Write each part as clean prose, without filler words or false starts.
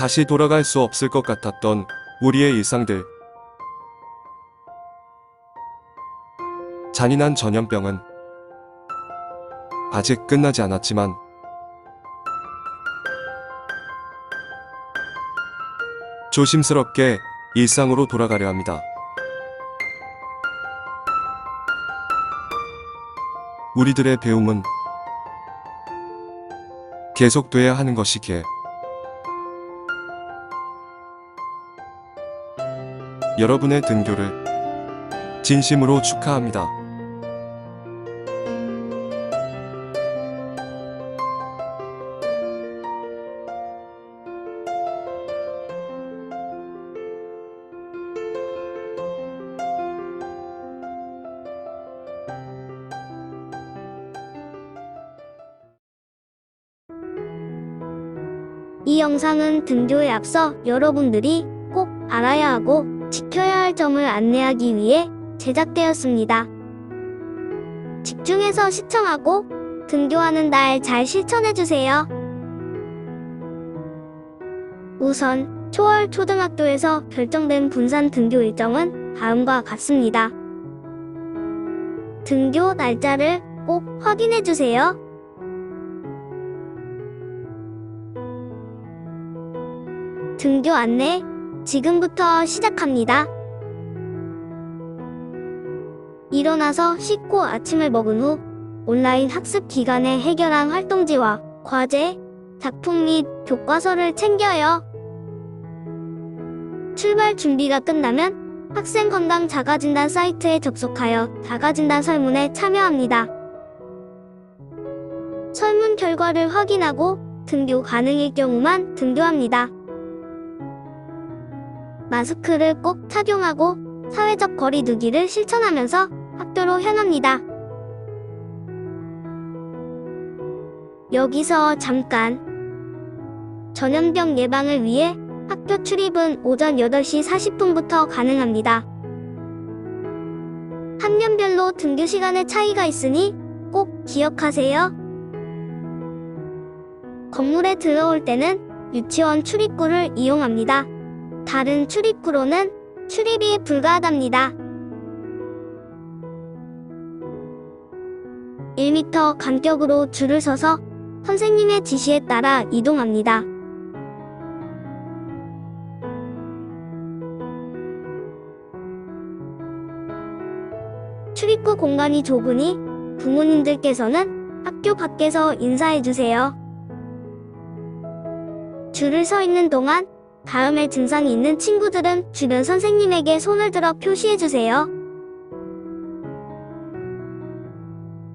다시 돌아갈 수 없을 것 같았던 우리의 일상들. 잔인한 전염병은 아직 끝나지 않았지만 조심스럽게 일상으로 돌아가려 합니다. 우리들의 배움은 계속돼야 하는 것이기에 여러분의 등교를 진심으로 축하합니다. 이 영상은 등교에 앞서 여러분들이 꼭 알아야 하고 지켜야 할 점을 안내하기 위해 제작되었습니다. 집중해서 시청하고 등교하는 날 잘 실천해주세요. 우선 초월 초등학교에서 결정된 분산 등교 일정은 다음과 같습니다. 등교 날짜를 꼭 확인해주세요. 등교 안내 지금부터 시작합니다. 일어나서 씻고 아침을 먹은 후 온라인 학습 기간에 해결한 활동지와 과제, 작품 및 교과서를 챙겨요. 출발 준비가 끝나면 학생건강 자가진단 사이트에 접속하여 자가진단 설문에 참여합니다. 설문 결과를 확인하고 등교 가능일 경우만 등교합니다. 마스크를 꼭 착용하고 사회적 거리 두기를 실천하면서 학교로 향합니다. 여기서 잠깐! 전염병 예방을 위해 학교 출입은 오전 8시 40분부터 가능합니다. 학년별로 등교 시간의 차이가 있으니 꼭 기억하세요. 건물에 들어올 때는 유치원 출입구를 이용합니다. 다른 출입구로는 출입이 불가하답니다. 1m 간격으로 줄을 서서 선생님의 지시에 따라 이동합니다. 출입구 공간이 좁으니 부모님들께서는 학교 밖에서 인사해주세요. 줄을 서 있는 동안 다음에 증상이 있는 친구들은 주변 선생님에게 손을 들어 표시해주세요.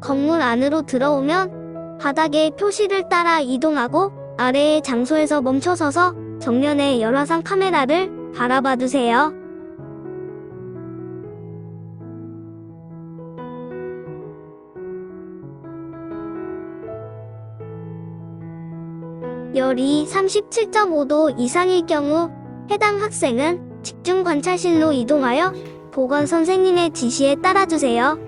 건물 안으로 들어오면 바닥의 표시를 따라 이동하고 아래의 장소에서 멈춰서서 정면의 열화상 카메라를 바라봐주세요. 열이 37.5도 이상일 경우 해당 학생은 집중 관찰실로 이동하여 보건 선생님의 지시에 따라주세요.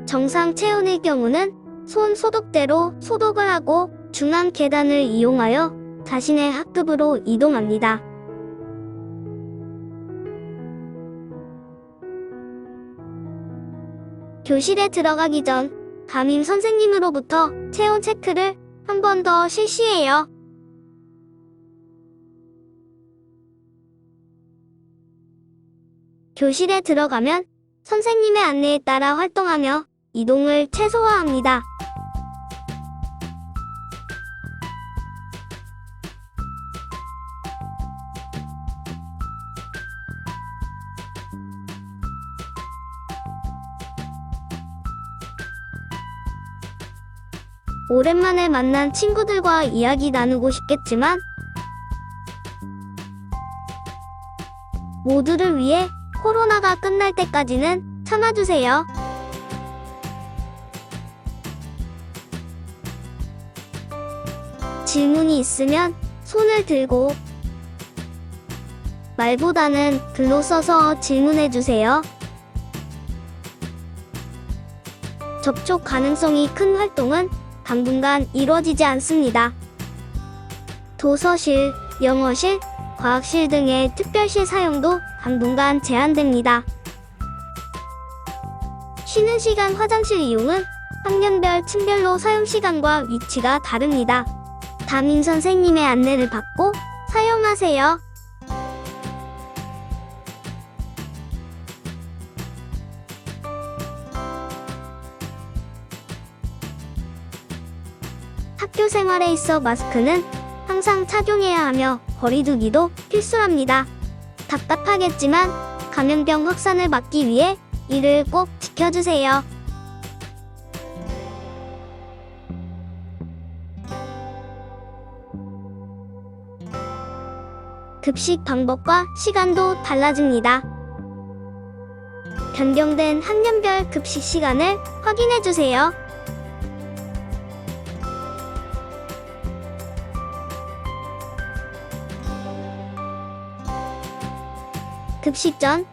정상 체온일 경우는 손 소독대로 소독을 하고 중앙 계단을 이용하여 자신의 학급으로 이동합니다. 교실에 들어가기 전 담임 선생님으로부터 체온 체크를 한 번 더 실시해요. 교실에 들어가면 선생님의 안내에 따라 활동하며 이동을 최소화합니다. 오랜만에 만난 친구들과 이야기 나누고 싶겠지만 모두를 위해 코로나가 끝날 때까지는 참아주세요. 질문이 있으면 손을 들고 말보다는 글로 써서 질문해주세요. 접촉 가능성이 큰 활동은 당분간 이루어지지 않습니다. 도서실, 영어실, 과학실 등의 특별실 사용도 당분간 제한됩니다. 쉬는 시간 화장실 이용은 학년별, 층별로 사용 시간과 위치가 다릅니다. 담임 선생님의 안내를 받고 사용하세요. 학교 생활에 있어 마스크는 항상 착용해야 하며 거리 두기도 필수랍니다. 답답하겠지만 감염병 확산을 막기 위해 이를 꼭 지켜주세요. 급식 방법과 시간도 달라집니다. 변경된 학년별 급식 시간을 확인해주세요. 급식 전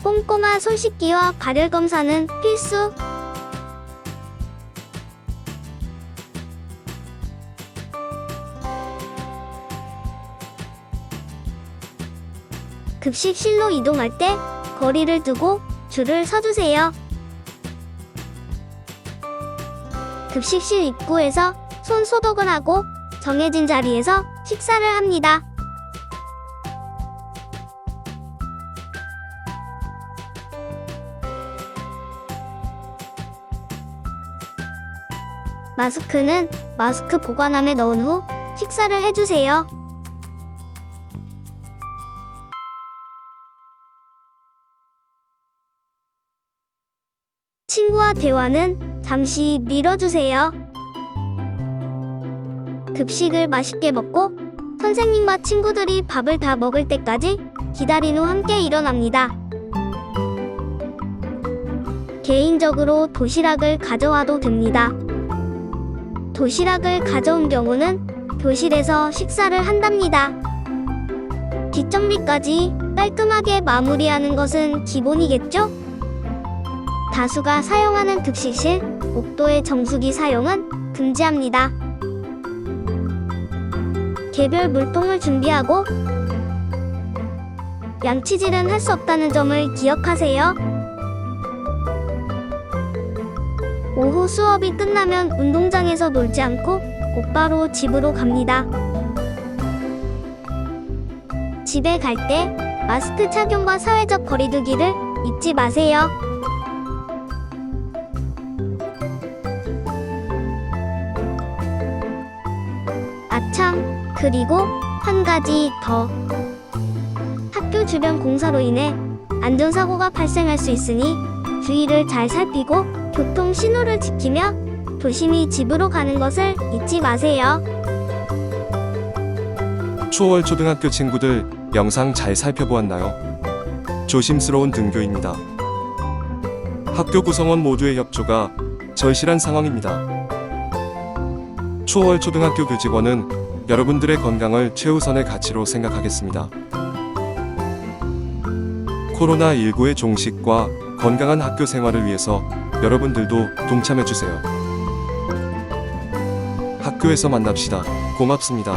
꼼꼼한 손 씻기와 발열 검사는 필수. 급식실로 이동할 때 거리를 두고 줄을 서주세요. 급식실 입구에서 손 소독을 하고 정해진 자리에서 식사를 합니다. 마스크는 마스크 보관함에 넣은 후 식사를 해주세요. 친구와 대화는 잠시 미뤄주세요. 급식을 맛있게 먹고 선생님과 친구들이 밥을 다 먹을 때까지 기다린 후 함께 일어납니다. 개인적으로 도시락을 가져와도 됩니다. 도시락을 가져온 경우는 교실에서 식사를 한답니다. 뒷정리까지 깔끔하게 마무리하는 것은 기본이겠죠? 다수가 사용하는 급식실, 옥도의 정수기 사용은 금지합니다. 개별 물통을 준비하고 양치질은 할 수 없다는 점을 기억하세요. 오후 수업이 끝나면 운동장에서 놀지 않고 곧바로 집으로 갑니다. 집에 갈 때 마스크 착용과 사회적 거리두기를 잊지 마세요. 아참, 그리고 한 가지 더. 학교 주변 공사로 인해 안전사고가 발생할 수 있으니 주의를 잘 살피고 교통 신호를 지키며 조심히 집으로 가는 것을 잊지 마세요. 초월 초등학교 친구들 영상 잘 살펴보았나요? 조심스러운 등교입니다. 학교 구성원 모두의 협조가 절실한 상황입니다. 초월 초등학교 교직원은 여러분들의 건강을 최우선의 가치로 생각하겠습니다. 코로나19의 종식과 건강한 학교 생활을 위해서 여러분들도 동참해주세요. 학교에서 만납시다. 고맙습니다.